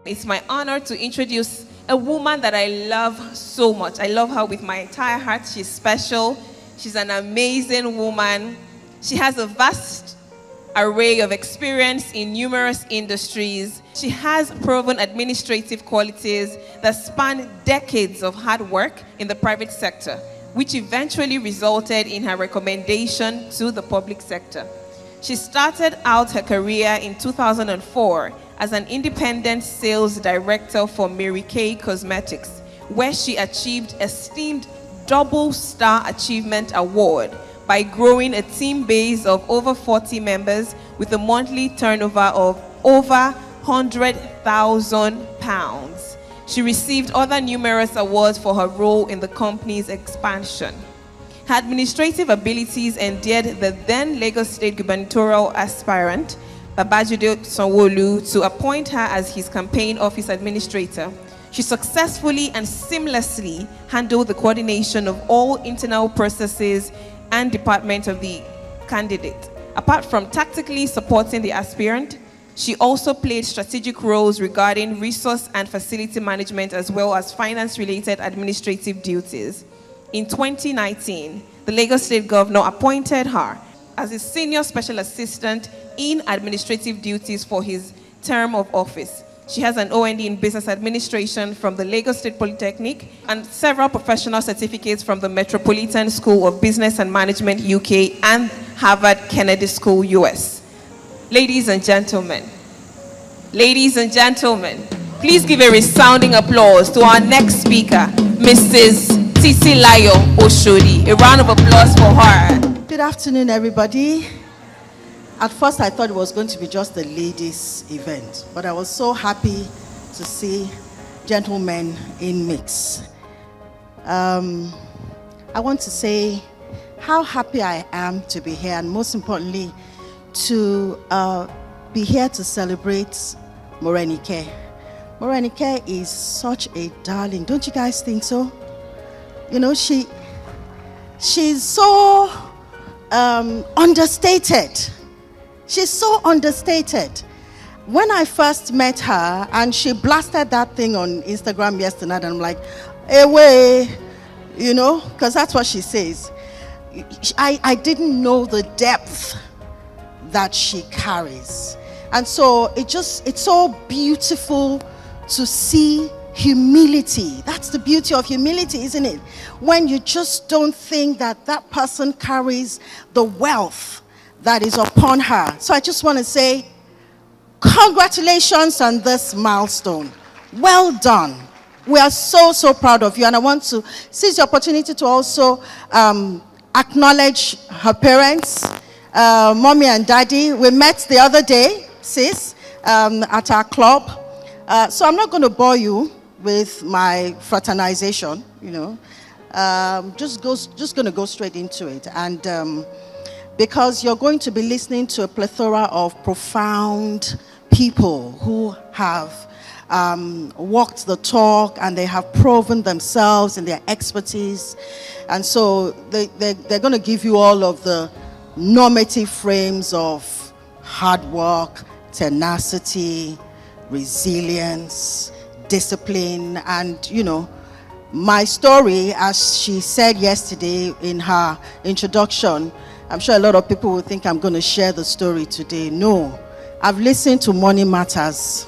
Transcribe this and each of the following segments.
It's my honor to introduce a woman that I love so much. I love her with my entire heart. She's special. She's an amazing woman. She has a vast array of experience in numerous industries. She has proven administrative qualities that span decades of hard work in the private sector, which eventually resulted in her recommendation to the public sector. She started out her career in 2004 as an independent sales director for Mary Kay Cosmetics, where she achieved esteemed Double Star Achievement Award by growing a team base of over 40 members with a monthly turnover of over £100,000. She received other numerous awards for her role in the company's expansion. Her administrative abilities endeared the then Lagos State gubernatorial aspirant, Babajide Sanwo-Olu, to appoint her as his campaign office administrator. She successfully and seamlessly handled the coordination of all internal processes and departments of the candidate. Apart from tactically supporting the aspirant, she also played strategic roles regarding resource and facility management as well as finance-related administrative duties. In 2019, the Lagos State Governor appointed her as a senior special assistant in administrative duties for his term of office. She has an OND in business administration from the Lagos State Polytechnic and several professional certificates from the Metropolitan School of Business and Management UK and Harvard Kennedy School US. Ladies and gentlemen, please give a resounding applause to our next speaker, Mrs. Titilayo Oshodi. A round of applause for her. Good afternoon, everybody. At first, I thought it was going to be just a ladies' event, but I was so happy to see gentlemen in mix. I want to say how happy I am to be here, and most importantly, to be here to celebrate Morenike. Morenike is such a darling. Don't you guys think so? You know, she's so understated. She's so understated. When I first met her and she blasted that thing on Instagram yesterday, and I'm like, hey, way, you know, because that's what she says. I didn't know the depth that she carries. And so it's so beautiful to see humility. That's the beauty of humility, isn't it? When you just don't think that that person carries the wealth that is upon her. So I just want to say, congratulations on this milestone. Well done. We are so proud of you. And I want to seize the opportunity to also acknowledge her parents, mommy and daddy. We met the other day, sis, at our club. So I'm not going to bore you with my fraternization, you know. Just going to go straight into it. And because you're going to be listening to a plethora of profound people who have walked the talk and they have proven themselves in their expertise. And so they're going to give you all of the normative frames of hard work, tenacity, resilience, discipline, and, you know, my story, as she said yesterday in her introduction, I'm sure a lot of people will think I'm going to share the story today. No, I've listened to Money Matters.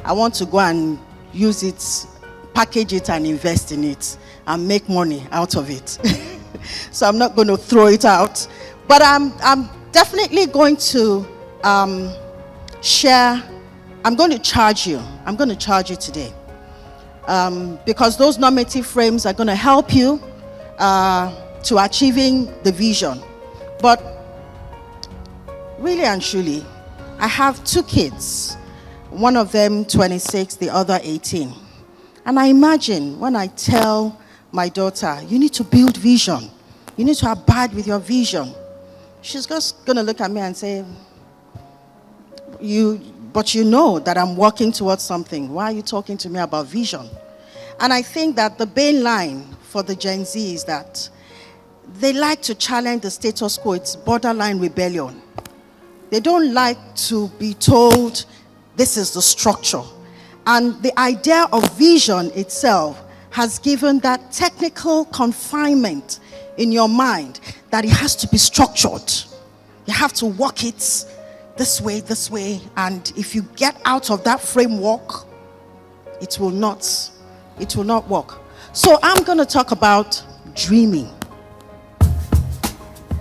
I want to go and use it, package it and invest in it and make money out of it. So I'm not going to throw it out. But I'm definitely going to share. I'm going to charge you. I'm going to charge you today. Because those normative frames are going to help you to achieving the vision. But really and truly, I have two kids. One of them 26, the other 18. And I imagine when I tell my daughter, you need to build vision. You need to abide with your vision. She's just going to look at me and say, but you know that I'm working towards something. Why are you talking to me about vision? And I think that the bane line for the Gen Z is that they like to challenge the status quo. It's borderline rebellion. They don't like to be told this is the structure. And the idea of vision itself has given that technical confinement in your mind that it has to be structured. You have to walk it this way, and if you get out of that framework, it will not work. So I'm going to talk about dreaming.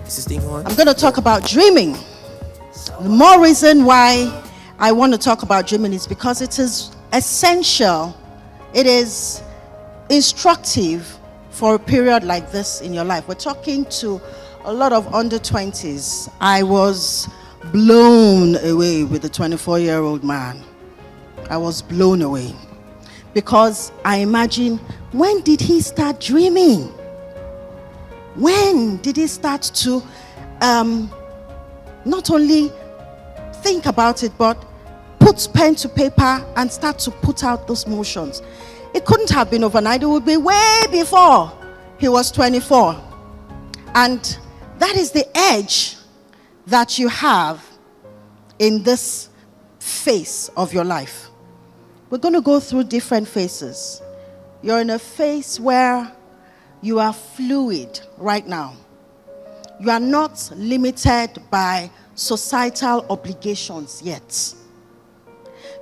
Is this thing on? I'm going to talk about dreaming. The more reason why I want to talk about dreaming is because it is essential. It is instructive for a period like this in your life. We're talking to a lot of under 20s. I was blown away with the 24-year-old man. I was blown away because I imagine, when did he start dreaming? When did he start to not only think about it, but put pen to paper and start to put out those motions? It couldn't have been overnight. It would be way before he was 24. And that is the edge that you have in this phase of your life. We're going to go through different phases. You're in a phase where you are fluid right now. You are not limited by societal obligations yet.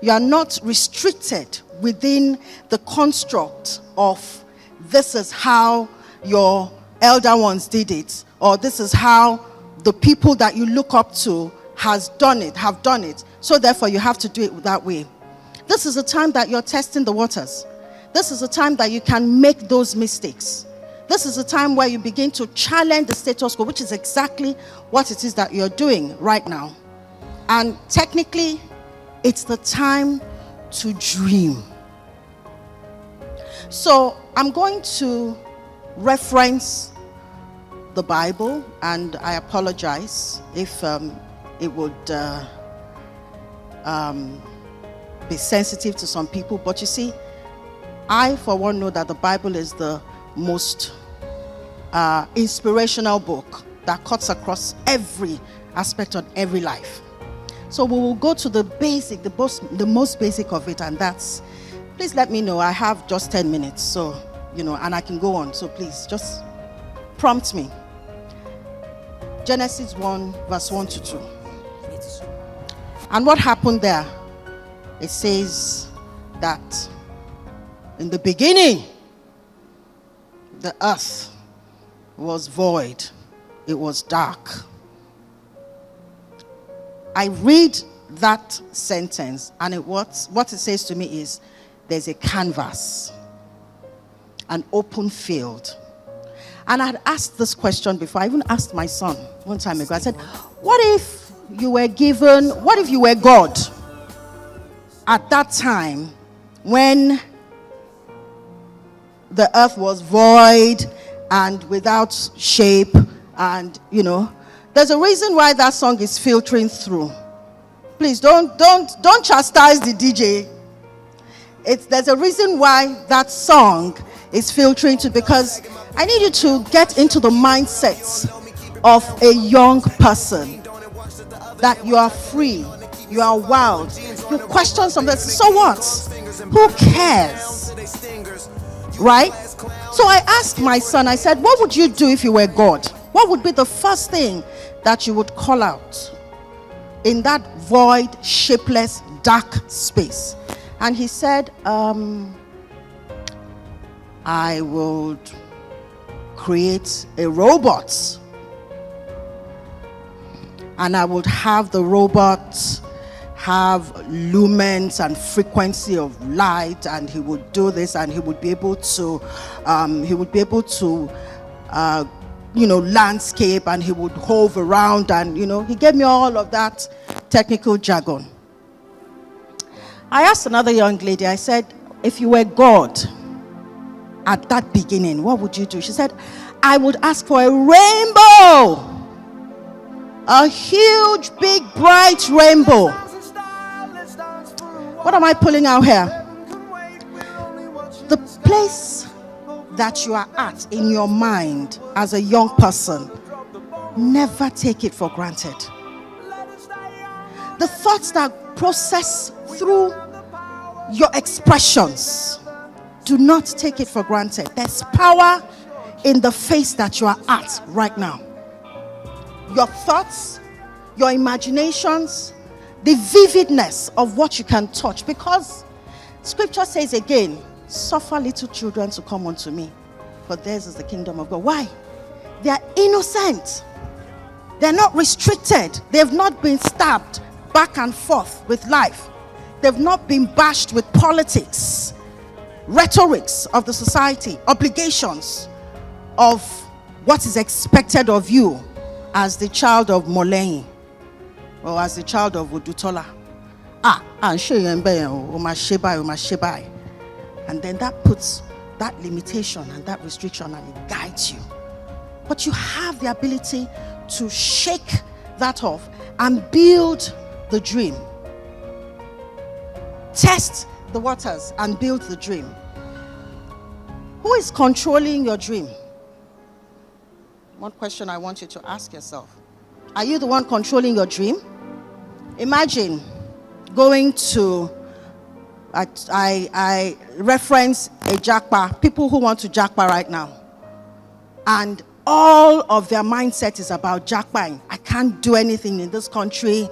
You are not restricted within the construct of this is how your elder ones did it, or this is how the people that you look up to have done it. So therefore you have to do it that way. This is a time that you're testing the waters. This is a time that you can make those mistakes. This is a time where you begin to challenge the status quo, which is exactly what it is that you're doing right now. And technically, it's the time to dream. So I'm going to reference the Bible, and I apologize if it would be sensitive to some people. But you see, I for one know that the Bible is the most inspirational book that cuts across every aspect of every life. So we will go to the basic, the most basic of it, and that's, please let me know. I have just 10 minutes, so, and I can go on. So please, just prompt me. Genesis 1, verse 1 to 2. And what happened there? It says that in the beginning, the earth was void. It was dark. I read that sentence, and what it says to me is, there's a canvas, an open field. And I had asked this question before. I even asked my son one time ago. I said, what if you were God at that time when the earth was void and without shape, and there's a reason why that song is filtering through. Please don't chastise the DJ. There's a reason why that song is filtering through, because I need you to get into the mindset of a young person, that you are free, you are wild, you question something. So what? Who cares? Right? So I asked my son, I said, what would you do if you were God? What would be the first thing that you would call out in that void, shapeless, dark space? And he said, I would create a robot, and I would have the robot have lumens and frequency of light, and he would do this, and he would be able to landscape, and he would hove around, and he gave me all of that technical jargon. I asked another young lady, I said, if you were God at that beginning, what would you do? She said, I would ask for a rainbow, a huge, big, bright rainbow. What am I pulling out here? The place that you are at in your mind as a young person, never take it for granted. The thoughts that process through your expressions. Do not take it for granted. There's power in the face that you are at right now. Your thoughts, your imaginations, the vividness of what you can touch. Because scripture says again, suffer little children to come unto me, for theirs is the kingdom of God. Why? They are innocent. They're not restricted. They've not been stabbed back and forth with life. They've not been bashed with politics, rhetorics of the society, obligations of what is expected of you as the child of Molein or as the child of Odutola. And then that puts that limitation and that restriction, and it guides you. But you have the ability to shake that off and build the dream. Test the waters and build the dream. Who is controlling your dream? One question I want you to ask yourself. Are you the one controlling your dream? Imagine going to, I reference a jackpot, people who want to jackpot right now. And all of their mindset is about jackpotting. I can't do anything in this country.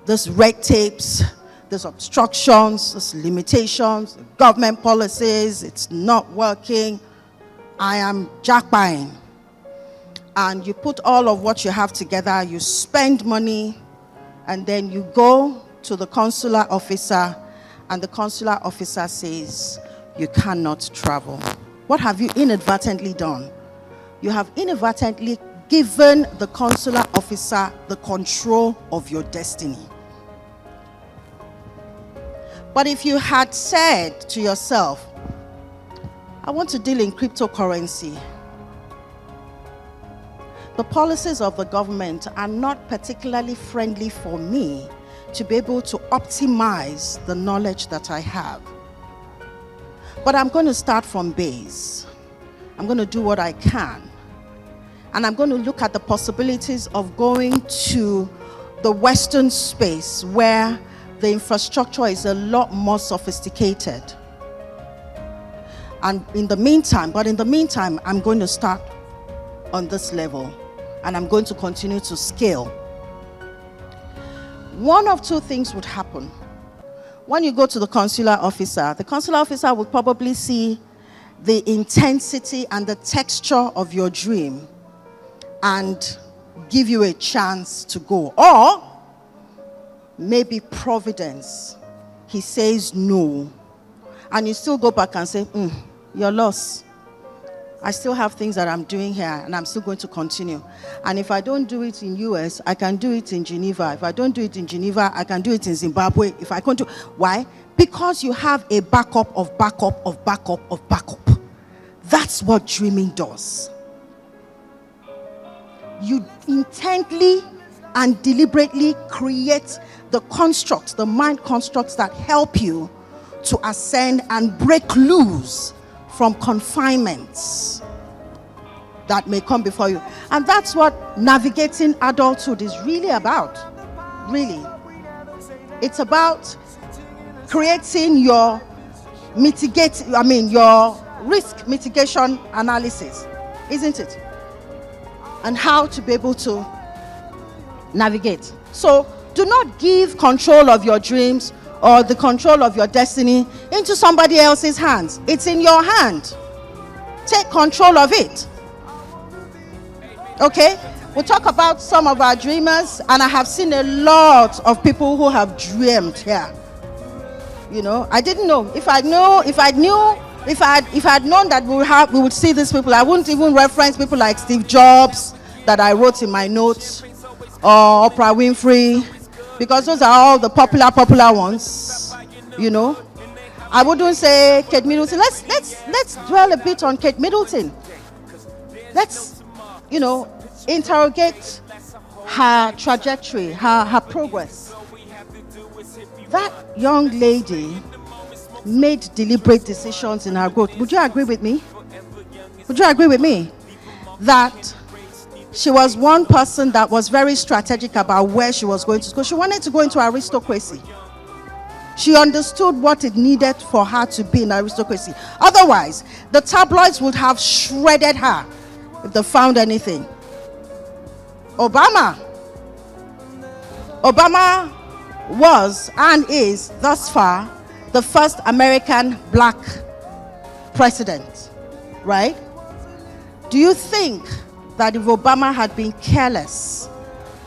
There's red tapes, there's obstructions, there's limitations, government policies, it's not working. I am jackpotting. And you put all of what you have together, you spend money, and then you go to the consular officer, and the consular officer says, you cannot travel. What have you inadvertently done? You have inadvertently given the consular officer the control of your destiny. But if you had said to yourself, I want to deal in cryptocurrency, the policies of the government are not particularly friendly for me to be able to optimize the knowledge that I have. But I'm going to start from base. I'm going to do what I can. And I'm going to look at the possibilities of going to the Western space where the infrastructure is a lot more sophisticated. And in the meantime, I'm going to start on this level. And I'm going to continue to scale. One of two things would happen. When you go to the consular officer will probably see the intensity and the texture of your dream and give you a chance to go. Or maybe providence, he says no, and you still go back and say, you're lost. I still have things that I'm doing here, and I'm still going to continue. And if I don't do it in US, I can do it in Geneva. If I don't do it in Geneva, I can do it in Zimbabwe. If I can't do, why? Because you have a backup of backup of backup of backup. That's what dreaming does. You intently and deliberately create the constructs, the mind constructs that help you to ascend and break loose from confinements that may come before you. And that's what navigating adulthood is really about. Really. It's about creating your your risk mitigation analysis, isn't it? And how to be able to navigate. So do not give control of your dreams or the control of your destiny into somebody else's hands. It's in your hand. Take control of it. Okay? We'll talk about some of our dreamers, and I have seen a lot of people who have dreamed here. You know, I didn't know. If I had known that we would see these people, I wouldn't even reference people like Steve Jobs that I wrote in my notes, or Oprah Winfrey, because those are all the popular ones, you know. I wouldn't say Kate Middleton. Let's dwell a bit on Kate Middleton. Let's, interrogate her trajectory, her progress. That young lady made deliberate decisions in her growth. Would you agree with me? That she was one person that was very strategic about where she was going to school. She wanted to go into aristocracy. She understood what it needed for her to be in aristocracy. Otherwise, the tabloids would have shredded her if they found anything. Obama was and is thus far the first American black president, right? Do you think that if Obama had been careless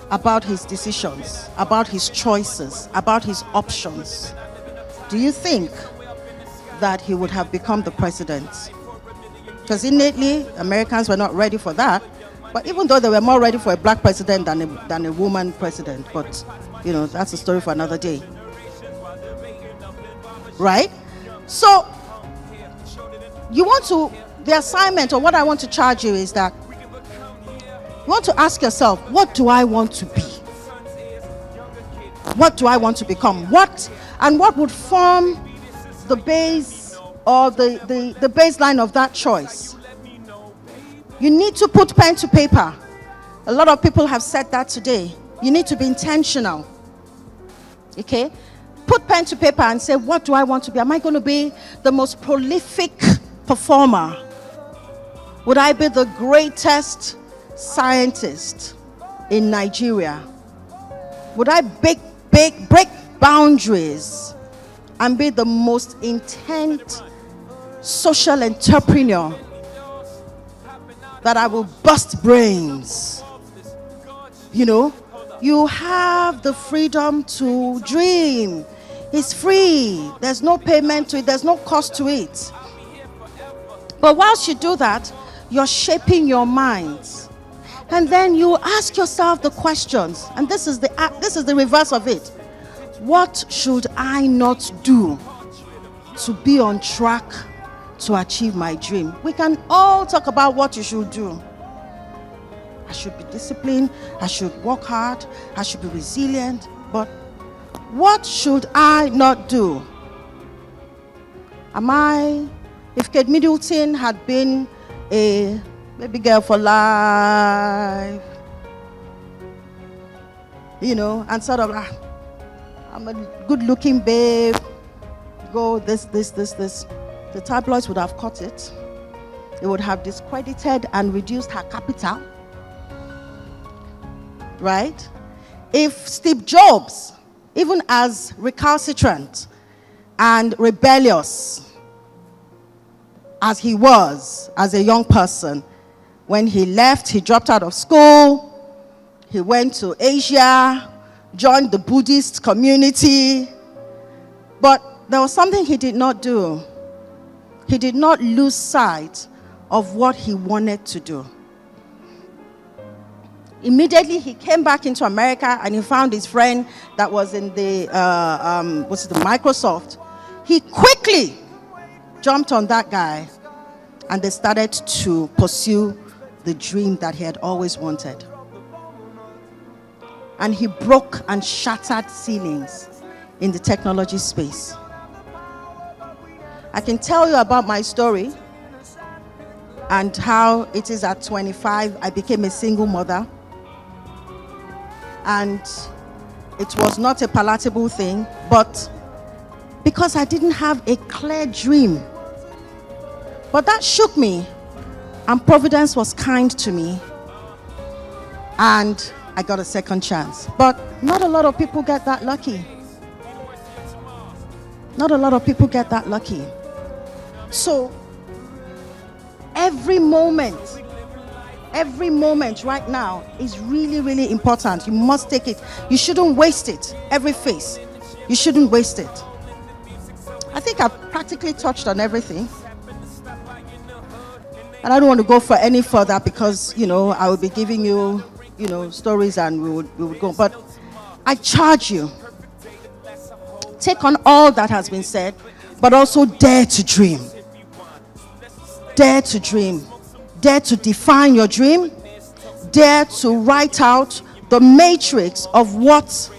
about his decisions, about his choices, about his options, do you think that he would have become the president? Because innately, Americans were not ready for that. But even though they were more ready for a black president than a woman president, but you know, that's a story for another day. Right? So, the assignment, or what I want to charge you is that you want to ask yourself, what do I want to be? What do I want to become? What would form the base or the baseline of that choice? You need to put pen to paper. A lot of people have said that today. You need to be intentional. Okay? Put pen to paper and say, what do I want to be? Am I going to be the most prolific performer? Would I be the greatest scientist in Nigeria? Would I break boundaries and be the most intent social entrepreneur that I will bust brains? You know, you have the freedom to dream. It's free. There's no payment to it. There's no cost to it. But whilst you do that, you're shaping your minds. And then you ask yourself the questions. And this is the reverse of it. What should I not do to be on track to achieve my dream? We can all talk about what you should do. I should be disciplined. I should work hard. I should be resilient. But what should I not do? If Kate Middleton had been a baby girl for life, you know, and sort of, I'm a good-looking babe, go this, the tabloids would have caught it. It would have discredited and reduced her capital. Right? If Steve Jobs, even as recalcitrant and rebellious as he was as a young person, when he left, he dropped out of school, he went to Asia, joined the Buddhist community, but there was something he did not do. He did not lose sight of what he wanted to do. Immediately he came back into America and he found his friend that was in the Microsoft. He quickly jumped on that guy and they started to pursue the dream that he had always wanted. And he broke and shattered ceilings in the technology space. I can tell you about my story and how it is at 25 I became a single mother. And it was not a palatable thing, but because I didn't have a clear dream. But that shook me, and Providence was kind to me, and I got a second chance. But not a lot of people get that lucky. Not a lot of people get that lucky. So every moment right now is really, really important. You must take it. You shouldn't waste it. Every phase, you shouldn't waste it. I think I've practically touched on everything. And I don't want to go for any further because, you know, I will be giving you, you know, stories and we would go. But I charge you, take on all that has been said, but also dare to dream. Dare to dream. Dare to define your dream. Dare to write out the matrix of what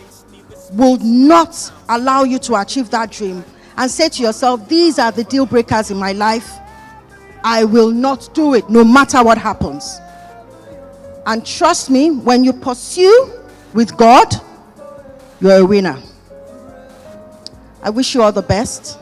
will not allow you to achieve that dream. And say to yourself, these are the deal breakers in my life. I will not do it no matter what happens. And trust me, when you pursue with God, you're a winner. I wish you all the best.